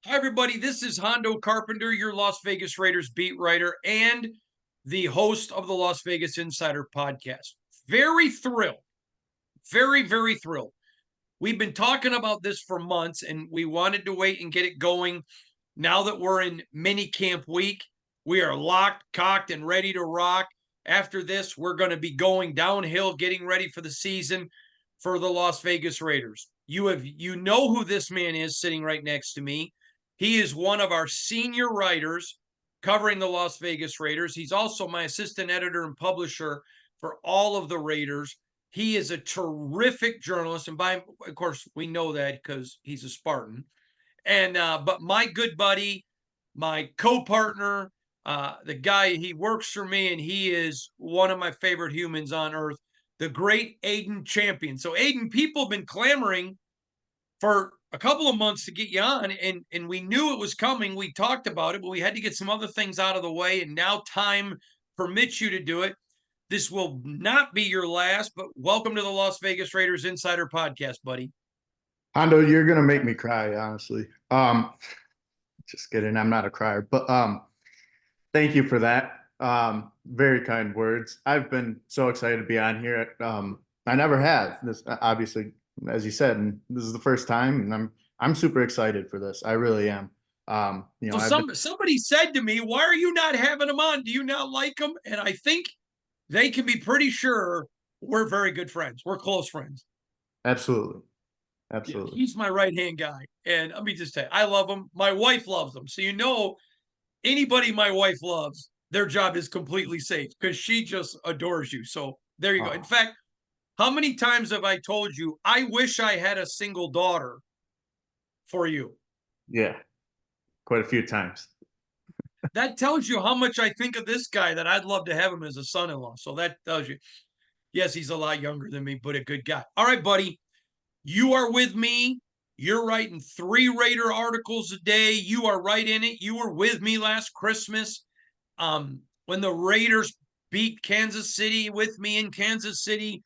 Hi, everybody. This is Hondo Carpenter, your Las Vegas Raiders beat writer and the host of the Las Vegas Insider podcast. Very thrilled. Very thrilled. We've been talking about this for months, and we wanted to wait and get it going. Now that we're in mini camp week, we are locked, cocked, and ready to rock. After this, we're going to be going downhill, getting ready for the season for the Las Vegas Raiders. You know who this man is sitting right next to me. He is one of our senior writers covering the Las Vegas Raiders. He's also my assistant editor and publisher for all of the Raiders. He is a terrific journalist, and of course, we know that because he's a Spartan. And but my good buddy, my co-partner, the guy, he works for me, and he is one of my favorite humans on earth, the great Aiden Champion. So, Aiden, people have been clamoring for a couple of months to get you on, and we knew it was coming. We talked about it, but we had to get some other things out of the way, and now time permits you to do it. This will not be your last, but welcome to the Las Vegas Raiders Insider Podcast, buddy. Hondo, you're gonna make me cry, honestly. Just kidding. I'm not a crier, but thank you for that. Very kind words. I've been so excited to be on here. I never have this, obviously, as you said, and this is the first time, and I'm super excited for this. I really am. So somebody said to me, "Why are you not having them on? Do you not like them?" And I think they can be pretty sure we're very good friends. We're close friends. Absolutely. Yeah, Absolutely. he's my right-hand guy. And let me just tell you, I love him. My wife loves him. So, anybody my wife loves, their job is completely safe because she just adores you. So there you go. In fact, how many times have I told you, I wish I had a single daughter for you? Yeah, quite a few times. That tells you how much I think of this guy, that I'd love to have him as a son-in-law. So that tells you, yes, he's a lot younger than me, but a good guy. All right, buddy. You are with me. You're writing 3 Raider articles a day. You are right in it. You were with me last Christmas when the Raiders beat Kansas City, with me in Kansas City.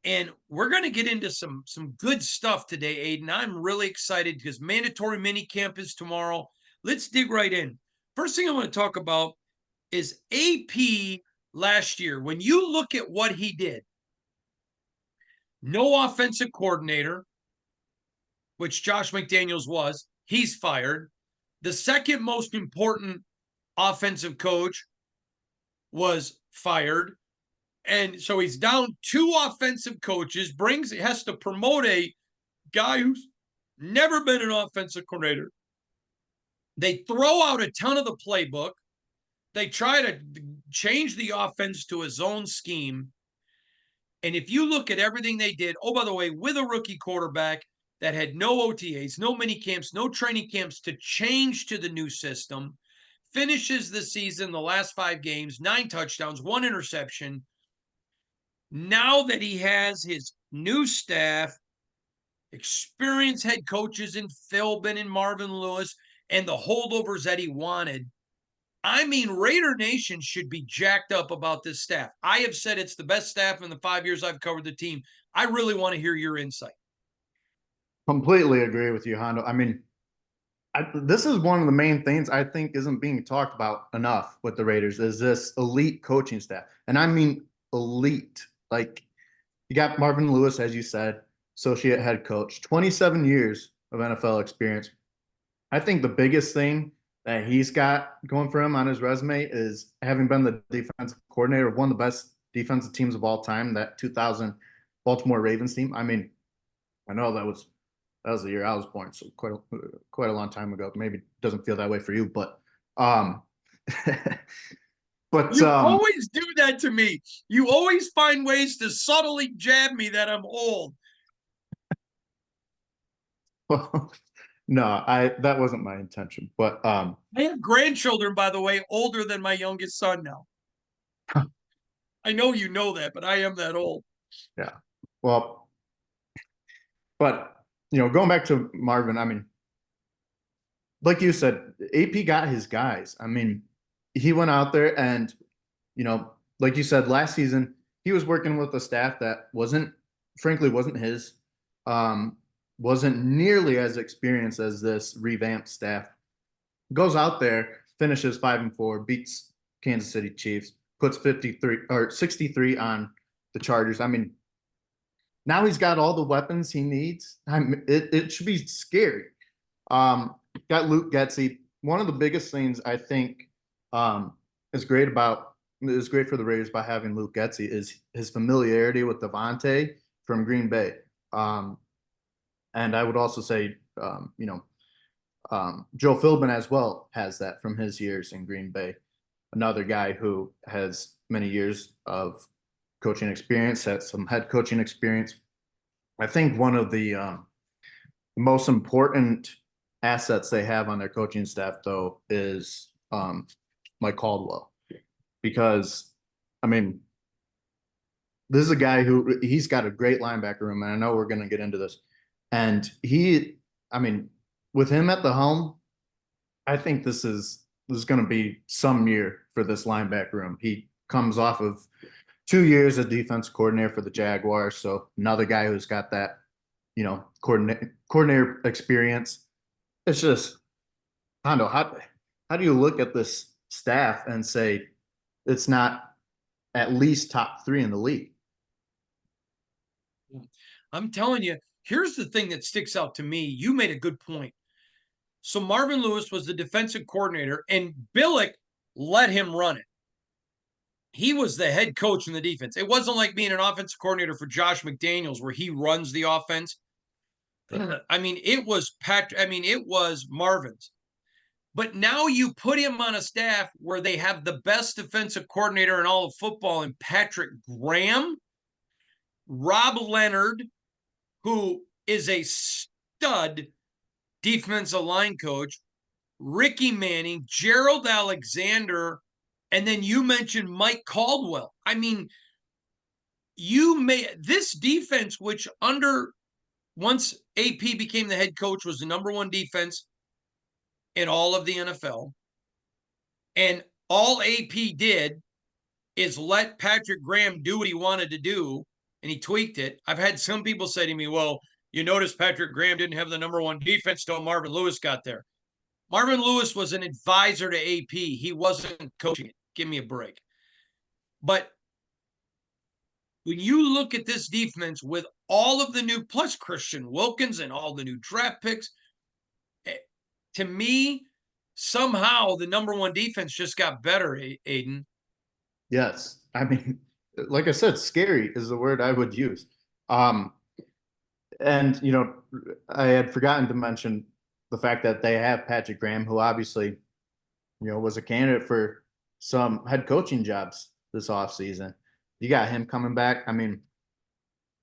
And we're going to get into some good stuff today, Aiden. I'm really excited because mandatory minicamp is tomorrow. Let's dig right in. First thing I want to talk about is AP last year. When you look at what he did, no offensive coordinator, which Josh McDaniels was, he's fired. The second most important offensive coach was fired. And so he's down 2 offensive coaches, has to promote a guy who's never been an offensive coordinator. They throw out a ton of the playbook. They try to change the offense to a zone scheme. And if you look at everything they did, oh, by the way, with a rookie quarterback that had no OTAs, no mini camps, no training camps to change to the new system, finishes the season, the last 5 games, 9 touchdowns, 1 interception. Now that he has his new staff, experienced head coaches in Philbin and Marvin Lewis, and the holdovers that he wanted, I mean, Raider Nation should be jacked up about this staff. I have said it's the best staff in the 5 years I've covered the team. I really want to hear your insight. Completely agree with you, Hondo. I mean, this is one of the main things I think isn't being talked about enough with the Raiders is this elite coaching staff. And I mean elite. Like, you got Marvin Lewis, as you said, associate head coach, 27 years of NFL experience. I think the biggest thing that he's got going for him on his resume is having been the defensive coordinator of one of the best defensive teams of all time, that 2000 Baltimore Ravens team. I mean, I know that was the year I was born, so quite a long time ago. Maybe it doesn't feel that way for you, but but you always do that to me. You always find ways to subtly jab me that I'm old. no, that wasn't my intention. But I have grandchildren, by the way, older than my youngest son now. I know you know that, but I am that old. Yeah. Well, but going back to Marvin, I mean, like you said, AP got his guys. I mean, he went out there and, like you said, last season, he was working with a staff that frankly, wasn't his, wasn't nearly as experienced as this revamped staff goes out there, finishes 5-4, beats Kansas City Chiefs, puts 53 or 63 on the Chargers. I mean, now he's got all the weapons he needs. It should be scary. Um, got Luke Getsy. One of the biggest things I think is great for the Raiders by having Luke Getsy is his familiarity with Davante from Green Bay. Um, and I would also say, Joe Philbin as well has that from his years in Green Bay. Another guy who has many years of coaching experience, has some head coaching experience. I think one of the most important assets they have on their coaching staff, though, is Mike Caldwell, because I mean, this is a guy who he's got a great linebacker room, and I know we're going to get into this. And I mean, with him at the helm, I think this is going to be some year for this linebacker room. He comes off of 2 years as defense coordinator for the Jaguars, so another guy who's got that, coordinator experience. It's just, I don't know, how do you look at this staff and say it's not at least top three in the league? I'm telling you, here's the thing that sticks out to me. You made a good point. So Marvin Lewis was the defensive coordinator, and Billick let him run it. He was the head coach in the defense. It wasn't like being an offensive coordinator for Josh McDaniels where he runs the offense. I mean, it was it was Marvin's. But now you put him on a staff where they have the best defensive coordinator in all of football in Patrick Graham, Rob Leonard, who is a stud defensive line coach, Ricky Manning, Gerald Alexander, and then you mentioned Mike Caldwell. I mean, you may this defense, which under once AP became the head coach, was the number one defense in all of the NFL. And all AP did is let Patrick Graham do what he wanted to do, and he tweaked it. I've had some people say to me, well, you notice Patrick Graham didn't have the number one defense till Marvin Lewis got there. Marvin Lewis was an advisor to AP. He wasn't coaching it. Give me a break. But when you look at this defense with all of the new, plus Christian Wilkins and all the new draft picks, to me, somehow the number one defense just got better, Aiden. Yes. I mean, like I said, scary is the word I would use. Um, and, I had forgotten to mention the fact that they have Patrick Graham, who obviously, was a candidate for some head coaching jobs this offseason. You got him coming back. I mean,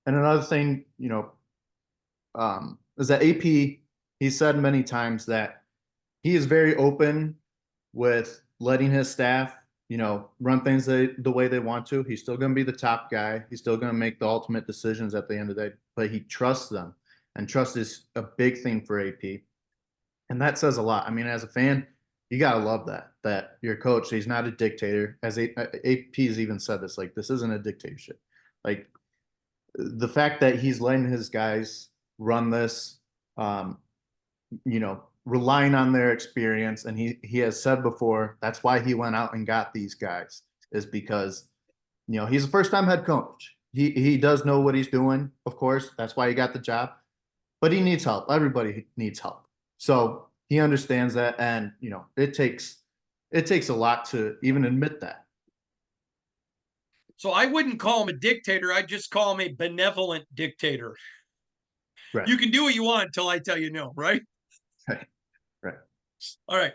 and another thing, is that AP, he said many times that he is very open with letting his staff, run things the way they want to. He's still going to be the top guy. He's still going to make the ultimate decisions at the end of the day, but he trusts them. And trust is a big thing for AP. And that says a lot. I mean, as a fan, you got to love that your coach, he's not a dictator. As AP has even said this, like, this isn't a dictatorship. Like, the fact that he's letting his guys run this, relying on their experience. And he has said before, that's why he went out and got these guys, is because, he's a first time head coach. He does know what he's doing, of course. That's why he got the job. But he needs help. Everybody needs help. So he understands that. And, it takes a lot to even admit that. So I wouldn't call him a dictator. I'd just call him a benevolent dictator. Right. You can do what you want until I tell you no, right? Right. Right. All right.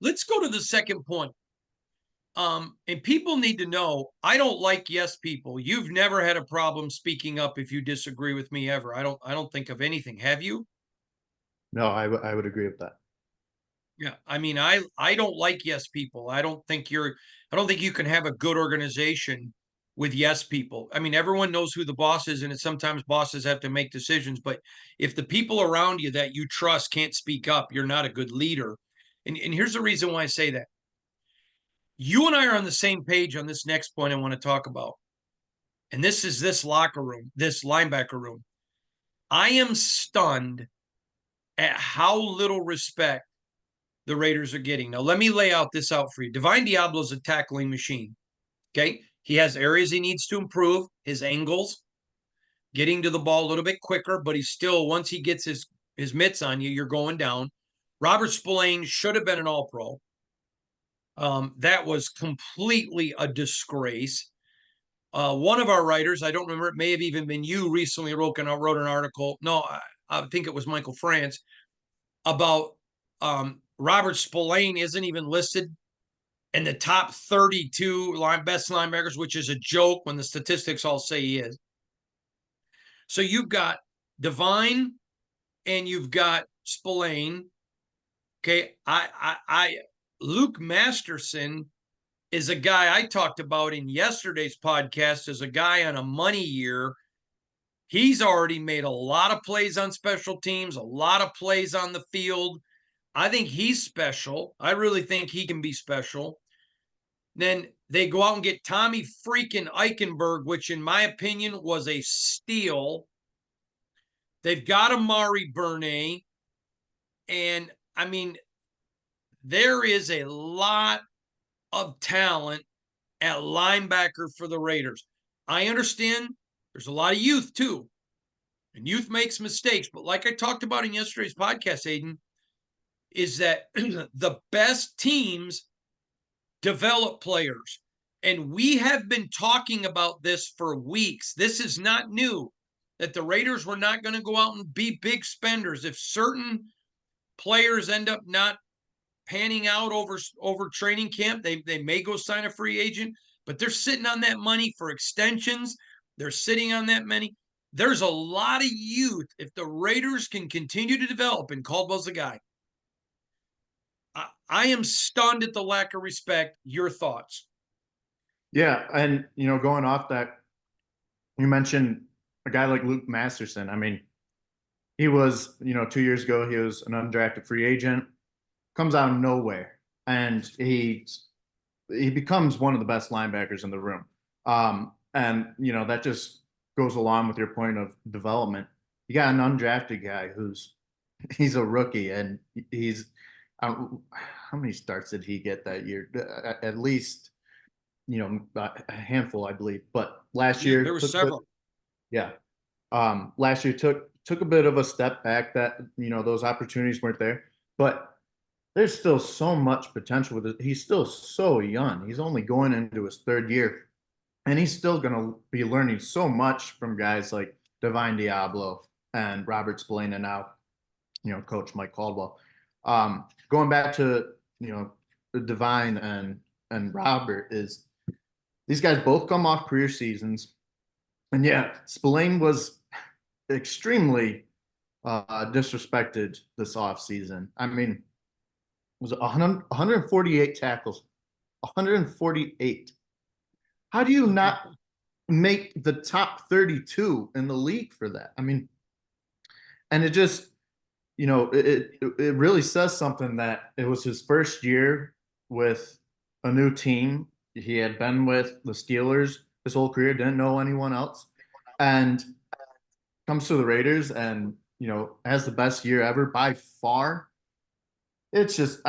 Let's go to the second point. And people need to know, I don't like yes people. You've never had a problem speaking up if you disagree with me ever. I don't think of anything. Have you? No, I would agree with that. Yeah. I mean, I don't like yes people. I don't think you can have a good organization with yes people. I mean, everyone knows who the boss is, and sometimes bosses have to make decisions. But if the people around you that you trust can't speak up, you're not a good leader. And here's the reason why I say that. You and I are on the same page on this next point I want to talk about. And this is this locker room, this linebacker room. I am stunned at how little respect the Raiders are getting. Now, let me lay out this out for you. Davante Adams is a tackling machine. Okay. He has areas he needs to improve, his angles, getting to the ball a little bit quicker, but he's still, once he gets his mitts on you, you're going down. Robert Spillane should have been an all-pro. That was completely a disgrace. One of our writers, I don't remember, it may have even been you, recently wrote an article. No, I think it was Michael France, about Robert Spillane isn't even listed in the top 32 best linebackers, which is a joke when the statistics all say he is. So you've got Devine and you've got Spillane. Okay, Luke Masterson is a guy I talked about in yesterday's podcast as a guy on a money year. He's already made a lot of plays on special teams, a lot of plays on the field. I think he's special. I really think he can be special. Then they go out and get Tommy freaking Eichenberg, which in my opinion was a steal. They've got Amari Burney. And I mean, there is a lot of talent at linebacker for the Raiders. I understand there's a lot of youth too, and youth makes mistakes. But like I talked about in yesterday's podcast, Aiden, is that the best teams develop players. And we have been talking about this for weeks. This is not new, that the Raiders were not going to go out and be big spenders. If certain players end up not panning out over training camp, they may go sign a free agent, but they're sitting on that money for extensions. They're sitting on that money. There's a lot of youth. If the Raiders can continue to develop, and Caldwell's the guy, I am stunned at the lack of respect. Your thoughts? Yeah, and going off that, you mentioned a guy like Luke Masterson. I mean, he was, 2 years ago, he was an undrafted free agent, comes out of nowhere, and he becomes one of the best linebackers in the room. And that just goes along with your point of development. You got an undrafted guy he's a rookie, and he's how many starts did he get that year? At least, a handful, I believe. But last year there was several. Yeah. Last year took a bit of a step back, that those opportunities weren't there, but there's still so much potential with it. He's still so young. He's only going into his third year, and he's still going to be learning so much from guys like Divine Diablo and Robert Spillane, and now, Coach Mike Caldwell. Going back to, the Divine and Robert, is these guys both come off career seasons. And yeah, Spillane was extremely disrespected this offseason. I mean, it was 148 tackles, 148. How do you not make the top 32 in the league for that? I mean, and it just, it really says something that it was his first year with a new team. He had been with the Steelers his whole career, didn't know anyone else, and comes to the Raiders and, has the best year ever by far. It's just,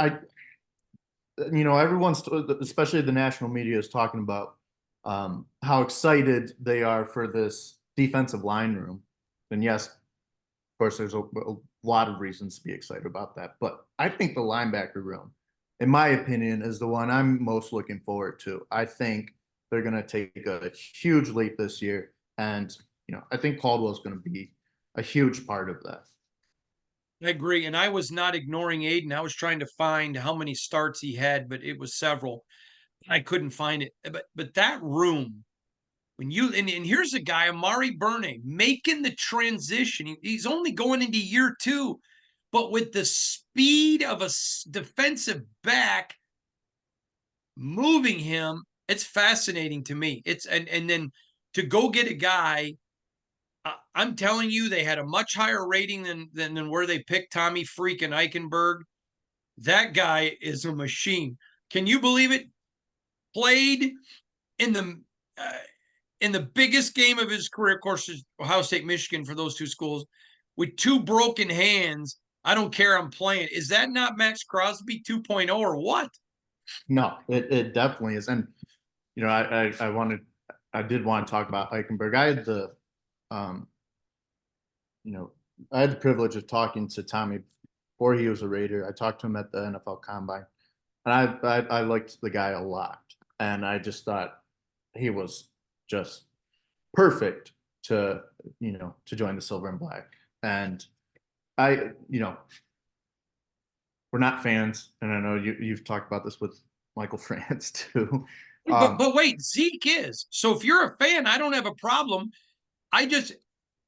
everyone's, especially the national media, is talking about how excited they are for this defensive line room. And yes, of course, there's a lot of reasons to be excited about that. But I think the linebacker room, in my opinion, is the one I'm most looking forward to. I think they're going to take a huge leap this year. And, I think Caldwell's going to be a huge part of that. I agree. And I was not ignoring Aiden. I was trying to find how many starts he had, but it was several. I couldn't find it. But that room, when you and here's a guy, Amari Burney, making the transition. He's only going into year 2, but with the speed of a defensive back moving him, it's fascinating to me. It's and then to go get a guy. I'm telling you, they had a much higher rating than where they picked Tommy freaking Eichenberg. That guy is a machine. Can you believe it? Played in the biggest game of his career, of course, is Ohio State, Michigan, for those two schools, with 2 broken hands, I don't care. I'm playing. Is that not Max Crosby 2.0 or what? No, it definitely is. And I did want to talk about Eichenberg. Um, I had the privilege of talking to Tommy before he was a Raider. I talked to him at the NFL Combine, and I liked the guy a lot. And I just thought he was just perfect to to join the Silver and Black. And I, we're not fans, and I know you've talked about this with Michael France too. But wait, Zeke is. So if you're a fan, I don't have a problem. I just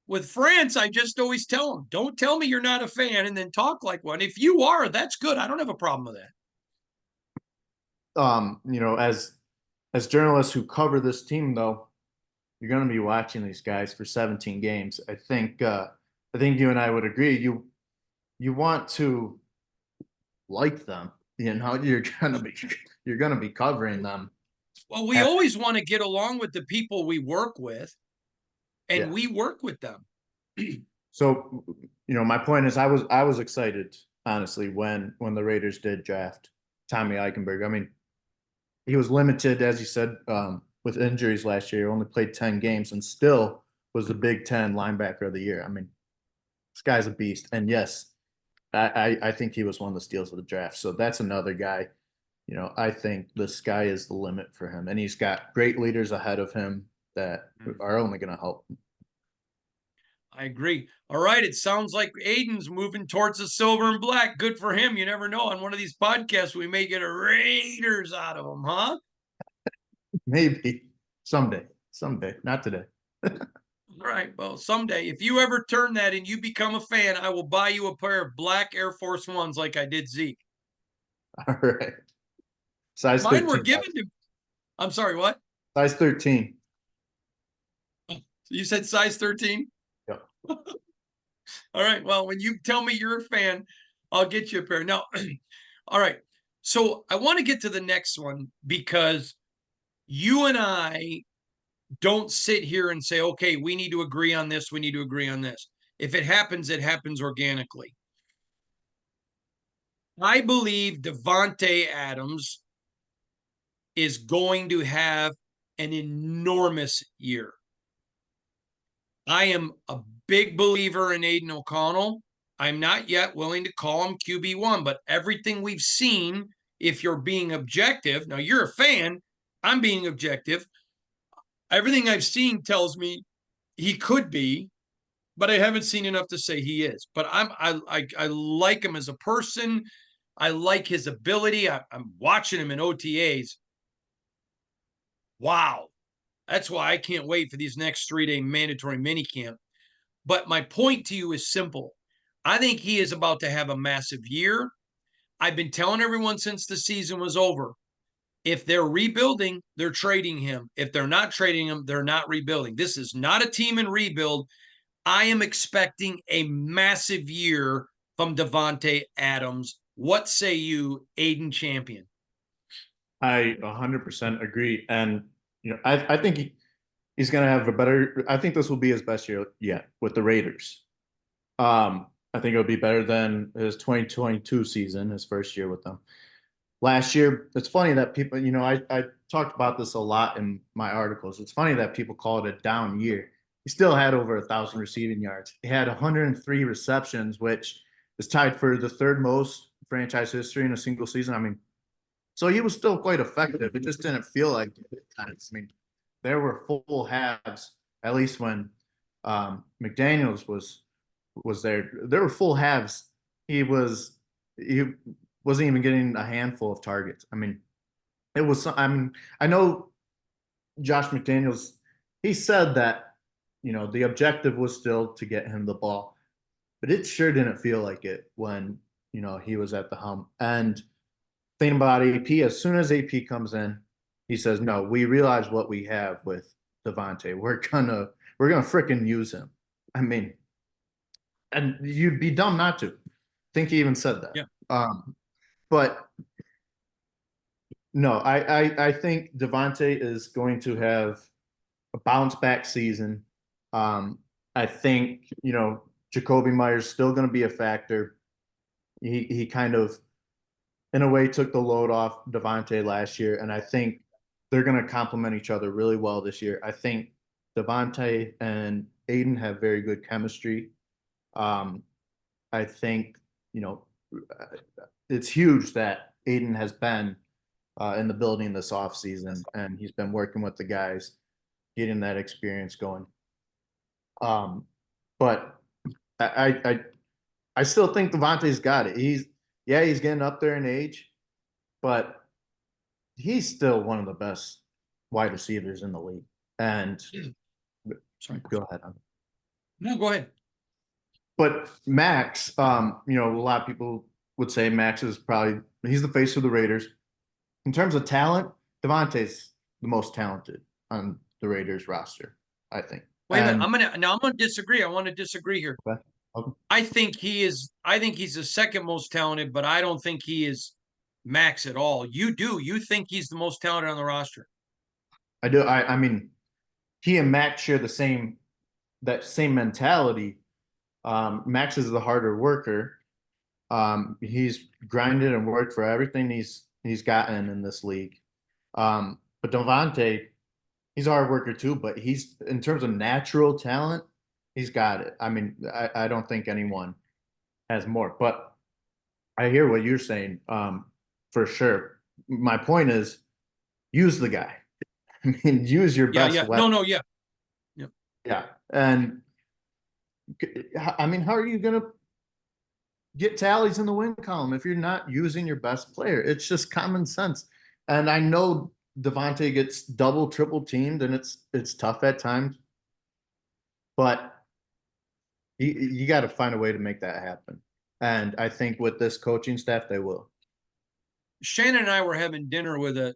with France, I just always tell them, don't tell me you're not a fan and then talk like one. If you are, that's good. I don't have a problem with that. As journalists who cover this team, though, you're going to be watching these guys for 17 games. I think you and I would agree. You want to like them. You're gonna be covering them. Well, we always want to get along with the people we work with, and Yeah. we work with them. So, my point is, I was excited honestly when the Raiders did draft Tommy Eichenberg. I mean, he was limited, as you said, with injuries last year. He only played 10 games and still was the Big Ten linebacker of the year. I mean, this guy's a beast. And yes, I think he was one of the steals of the draft. So that's another guy. I think the sky is the limit for him, and he's got great leaders ahead of him that are only going to help. I agree. All right. It sounds like Aiden's moving towards the silver and black. Good for him. You never know. On one of these podcasts, we may get a Raiders out of him, huh? Maybe someday, not today. All right. Well, someday, if you ever turn that and you become a fan, I will buy you a pair of black Air Force Ones like I did Zeke. All right. Size Mine were 13. given to. I'm sorry, what? Size 13. You said size 13? Yep. All right. Well, when you tell me you're a fan, I'll get you a pair. Now, all right. So I want to get to the next one because you and I don't sit here and say, okay, we need to agree on this. We need to agree on this. If it happens organically. I believe Davante Adams is going to have an enormous year. I am a big believer in Aiden O'Connell. I'm not yet willing to call him QB1, but everything we've seen, if you're being objective, now you're a fan, I'm being objective. Everything I've seen tells me he could be, but I haven't seen enough to say he is. But I like him as a person. I like his ability. I'm watching him in OTAs. Wow. That's why I can't wait for these next 3-day mandatory minicamp. But my point to you is simple. I think he is about to have a massive year. I've been telling everyone since the season was over. If they're rebuilding, they're trading him. If they're not trading him, they're not rebuilding. This is not a team in rebuild. I am expecting a massive year from Davante Adams. What say you, Aiden Champion? I 100% agree. And, I think he's going to have I think this will be his best year yet with the Raiders. I think it'll be better than his 2022 season, his first year with them. Last year, it's funny that people, I talked about this a lot in my articles. It's funny that people call it a down year. He still had over 1,000 receiving yards. He had 103 receptions, which is tied for the third most franchise history in a single season. I mean, so he was still quite effective. It just didn't feel like it. I mean, there were full halves, at least when McDaniels was there. There were full halves. He wasn't even getting a handful of targets. I mean, it was. I mean, I know Josh McDaniels. He said that the objective was still to get him the ball, but it sure didn't feel like it when he was at the helm. And thing about AP, as soon as AP comes in, he says, "No, we realize what we have with Davante. We're gonna freaking use him." I mean, and you'd be dumb not to. I think he even said that. Yeah. But no, I think Davante is going to have a bounce back season. I think Jacoby Myers still going to be a factor. He kind of, in a way, took the load off Davante last year, and I think they're going to complement each other really well this year. I think Davante and Aiden have very good chemistry. Um, I think, you know, it's huge that Aiden has been in the building this offseason, and he's been working with the guys, getting that experience going. But I still think Davante's got it. He's getting up there in age, but he's still one of the best wide receivers in the league. And Sorry, go ahead. no, go ahead. But Max, a lot of people would say Max is probably he's the face of the Raiders. In terms of talent, Davante's the most talented on the Raiders roster, I think. Wait a minute. And I'm gonna disagree. I want to disagree here. okay, okay. I think he's the second most talented, but I don't think he is Max at all. You do. You think he's the most talented on the roster. I do. I mean, he and Max share that same mentality. Max is the harder worker. He's grinded and worked for everything he's gotten in this league. But Davante, he's a hard worker too, but he's in terms of natural talent, he's got it. I mean, I don't think anyone has more. But I hear what you're saying, for sure. My point is use the guy. I mean, use your Yeah, best yeah. weapon. No, yeah. Yeah. Yeah. And I mean, how are you gonna get tallies in the win column if you're not using your best player? It's just common sense. And I know Davante gets double, triple teamed, and it's tough at times, but you got to find a way to make that happen. And I think with this coaching staff, they will. Shannon and I were having dinner with a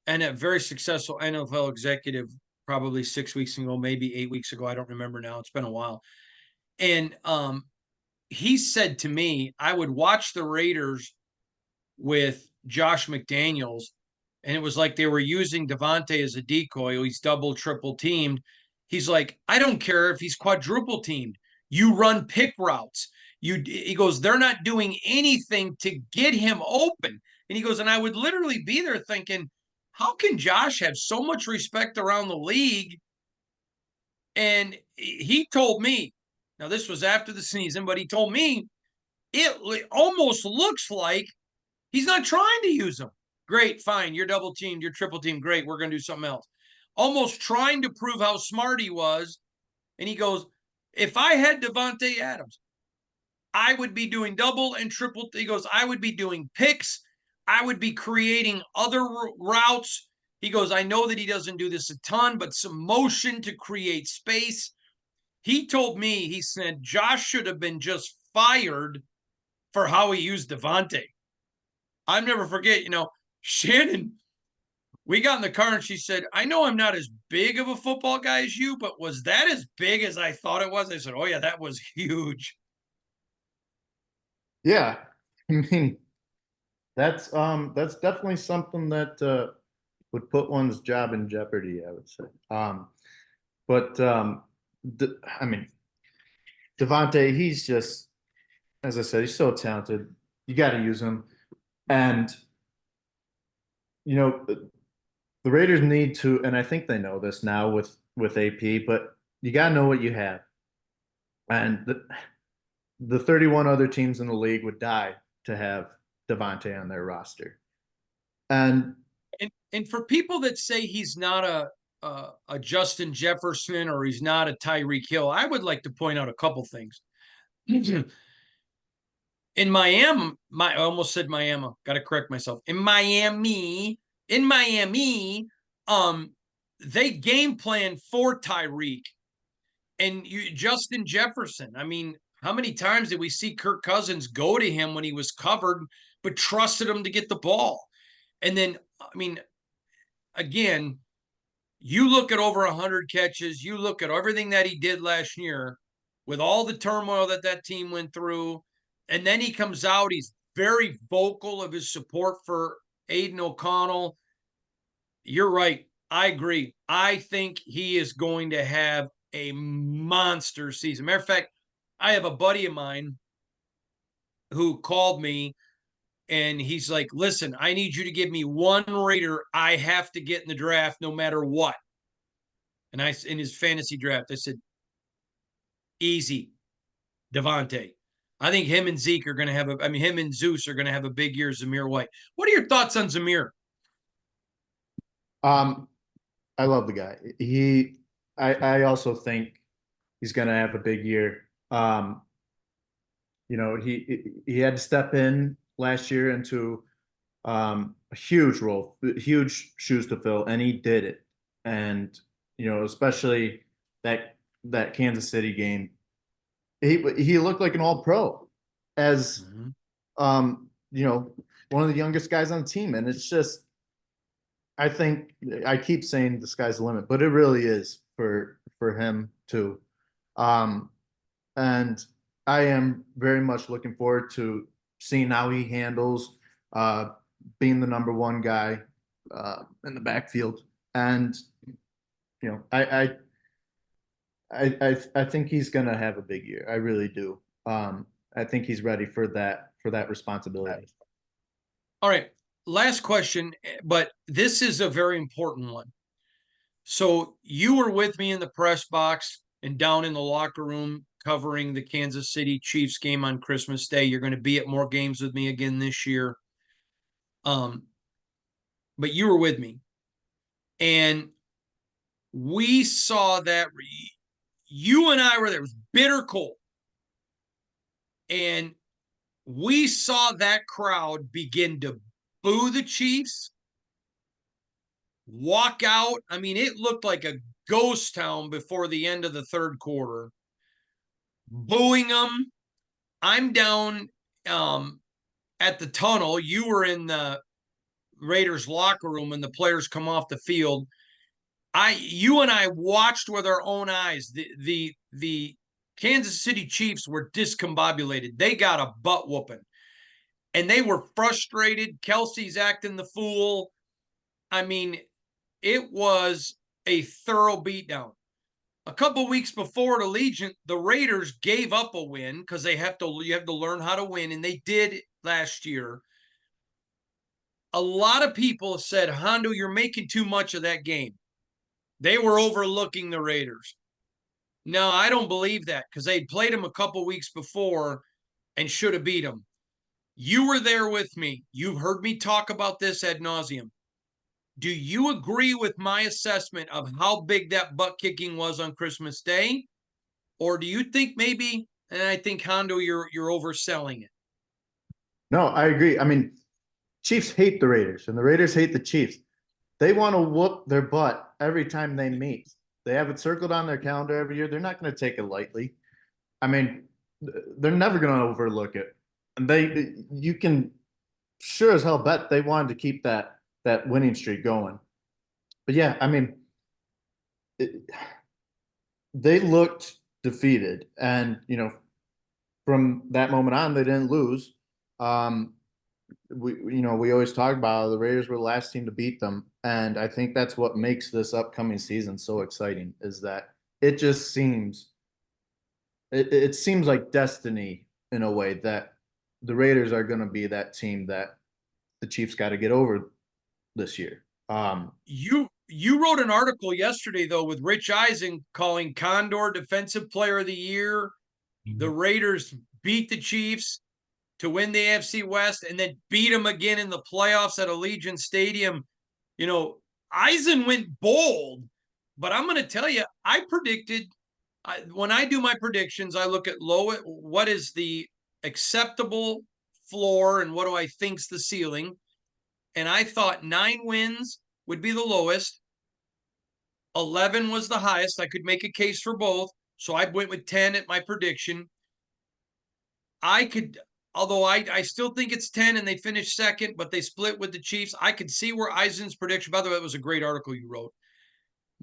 very successful NFL executive probably 6 weeks ago, maybe 8 weeks ago. I don't remember now. It's been a while. And he said to me, I would watch the Raiders with Josh McDaniels, and it was like they were using Davante as a decoy. He's double, triple teamed. He's like, I don't care if he's quadruple teamed. You run pick routes. He goes, they're not doing anything to get him open. And he goes, and I would literally be there thinking, how can Josh have so much respect around the league? And he told me, now this was after the season, but he told me it almost looks like he's not trying to use them. Great, fine. You're double teamed, you're triple teamed. Great, we're going to do something else. Almost trying to prove how smart he was. And he goes, if I had Davante Adams, I would be doing double and triple. He goes, I would be doing picks. I would be creating other routes. He goes, I know that he doesn't do this a ton, but some motion to create space. He told me, he said, Josh should have been just fired for how he used Davante. I'll never forget, Shannon, we got in the car and she said, I know I'm not as big of a football guy as you, but was that as big as I thought it was? I said, oh, yeah, that was huge. Yeah. I mean, that's definitely something that would put one's job in jeopardy, I would say. But I mean, Davante, he's just, as I said, he's so talented. You got to use him. And, the Raiders need to, and I think they know this now with AP, but you got to know what you have. And the 31 other teams in the league would die to have Davante on their roster. And for people that say he's not a Justin Jefferson or he's not a Tyreek Hill, I would like to point out a couple things. In Miami, I almost said Miami. Got to correct myself. In Miami, they game plan for Tyreek and Justin Jefferson. I mean, how many times did we see Kirk Cousins go to him when he was covered, but trusted him to get the ball? And then, I mean, again, you look at over 100 catches, you look at everything that he did last year with all the turmoil that team went through, and then he comes out, he's very vocal of his support for Aiden O'Connell. You're right. I agree. I think he is going to have a monster season. Matter of fact, I have a buddy of mine who called me and he's like, listen, I need you to give me one Raider I have to get in the draft no matter what. And in his fantasy draft, I said, easy, Davante. I think him and Zeke are going to have him and Zeus are going to have a big year, Zamir White. What are your thoughts on Zamir? I love the guy. I also think he's going to have a big year. He had to step in last year into a huge role, huge shoes to fill, and he did it. And especially that Kansas City game, he looked like an all pro as one of the youngest guys on the team. And it's just, I think I keep saying the sky's the limit, but it really is for him too. Um, and I am very much looking forward to seeing how he handles being the number one guy in the backfield. And I think he's going to have a big year. I really do. I think he's ready for that responsibility. All right. Last question, but this is a very important one. So you were with me in the press box and down in the locker room covering the Kansas City Chiefs game on Christmas Day. You're going to be at more games with me again this year. But you were with me. And we saw that you and I were there. It was bitter cold. And we saw that crowd begin to boo the Chiefs, walk out. I mean, it looked like a ghost town before the end of the third quarter, booing them. I'm down at the tunnel. You were in the Raiders locker room when the players come off the field. You and I watched with our own eyes. The Kansas City Chiefs were discombobulated. They got a butt whooping. And they were frustrated. Kelsey's acting the fool. I mean, it was a thorough beatdown. A couple weeks before at Allegiant, the Raiders gave up a win because you have to learn how to win, and they did last year. A lot of people said, Hondo, you're making too much of that game. They were overlooking the Raiders. No, I don't believe that because they'd played them a couple weeks before and should have beat them. You were there with me. You've heard me talk about this ad nauseum. Do you agree with my assessment of how big that butt kicking was on Christmas Day? Or do you think maybe, and I think Hondo, you're overselling it? No, I agree. I mean, Chiefs hate the Raiders, and the Raiders hate the Chiefs. They want to whoop their butt every time they meet. They have it circled on their calendar every year. They're not going to take it lightly. I mean, they're never going to overlook it. And you can sure as hell bet they wanted to keep that winning streak going. But yeah, I mean, they looked defeated, and from that moment on, they didn't lose. We always talk about the Raiders were the last team to beat them, and I think that's what makes this upcoming season so exciting. Is that it just seems it seems like destiny in a way that the Raiders are going to be that team that the Chiefs got to get over this year. You wrote an article yesterday though with Rich Eisen calling Condor Defensive Player of the Year. The Raiders beat the Chiefs to win the AFC West and then beat them again in the playoffs at Allegiant Stadium. Eisen went bold, but I'm going to tell you, I predicted when I do my predictions, I look at what is the acceptable floor and what do I think's the ceiling. And I thought 9 wins would be the lowest. 11 was the highest. I could make a case for both. So I went with 10 at my prediction. Although I still think it's 10 and they finished second, but they split with the Chiefs. I could see where Eisen's prediction, by the way, it was a great article you wrote.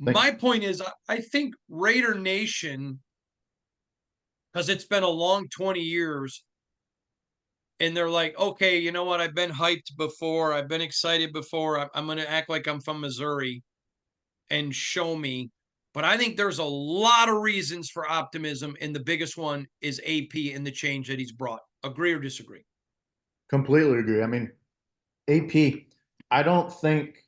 My point is, I think Raider Nation, because it's been a long 20 years, and they're like, okay, you know what? I've been hyped before. I've been excited before. I'm going to act like I'm from Missouri and show me. But I think there's a lot of reasons for optimism, and the biggest one is AP and the change that he's brought. Agree or disagree? Completely agree. I mean, AP, I don't think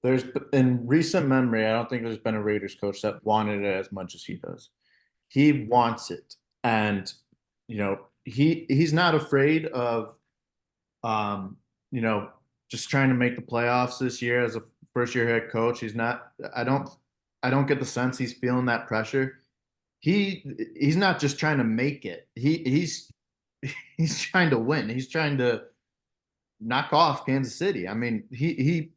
there's in recent memory, I don't think there's been a Raiders coach that wanted it as much as he does. He wants it. And, he's not afraid of um, just trying to make the playoffs this year as a first year head coach. He's not I don't get the sense he's feeling that pressure. He's not just trying to make it. He's trying to win. He's trying to knock off Kansas City. I mean, he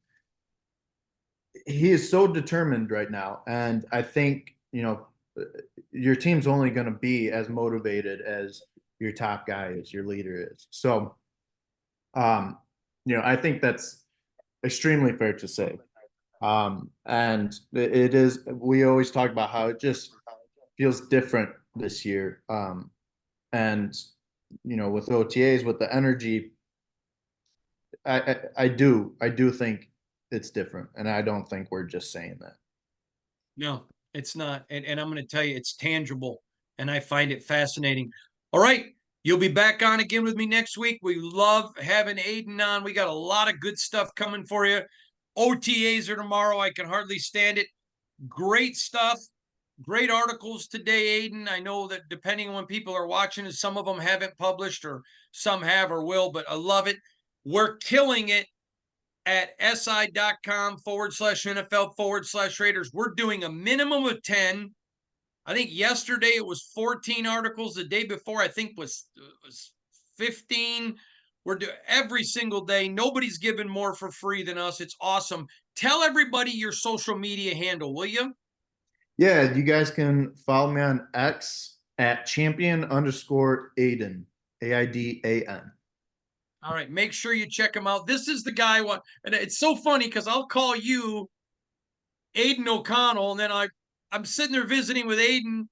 is so determined right now, and I think your team's only going to be as motivated as your top guy is, your leader is. So, um, I think that's extremely fair to say. And it is. We always talk about how it just feels different this year. And with OTAs, with the energy, I do think it's different, and I don't think we're just saying that. No, it's not. And I'm going to tell you, it's tangible, and I find it fascinating. All right. You'll be back on again with me next week. We love having Aiden on. We got a lot of good stuff coming for you. OTAs are tomorrow. I can hardly stand it. Great stuff. Great articles today, Aiden. I know that depending on when people are watching, some of them haven't published or some have or will, but I love it. We're killing it at si.com/NFL/Raiders. We're doing a minimum of 10. I think yesterday it was 14 articles. The day before, I think was 15. We're doing every single day. Nobody's giving more for free than us. It's awesome. Tell everybody your social media handle, will you? Yeah, you guys can follow me on X at champion_Aiden, AIDAN. All right, make sure you check him out. This is the guy. And it's so funny because I'll call you Aiden O'Connell, and then I'm sitting there visiting with Aiden,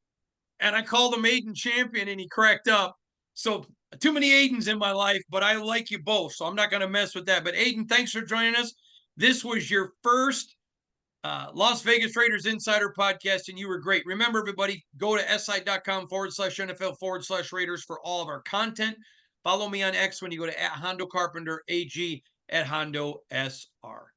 and I called him Aiden Champion, and he cracked up. So too many Aidens in my life, but I like you both, so I'm not going to mess with that. But Aiden, thanks for joining us. This was your first Las Vegas Raiders Insider podcast, and you were great. Remember, everybody, go to si.com/NFL/Raiders for all of our content. Follow me on X when you go to @Hondo Carpenter AG @Hondo SR.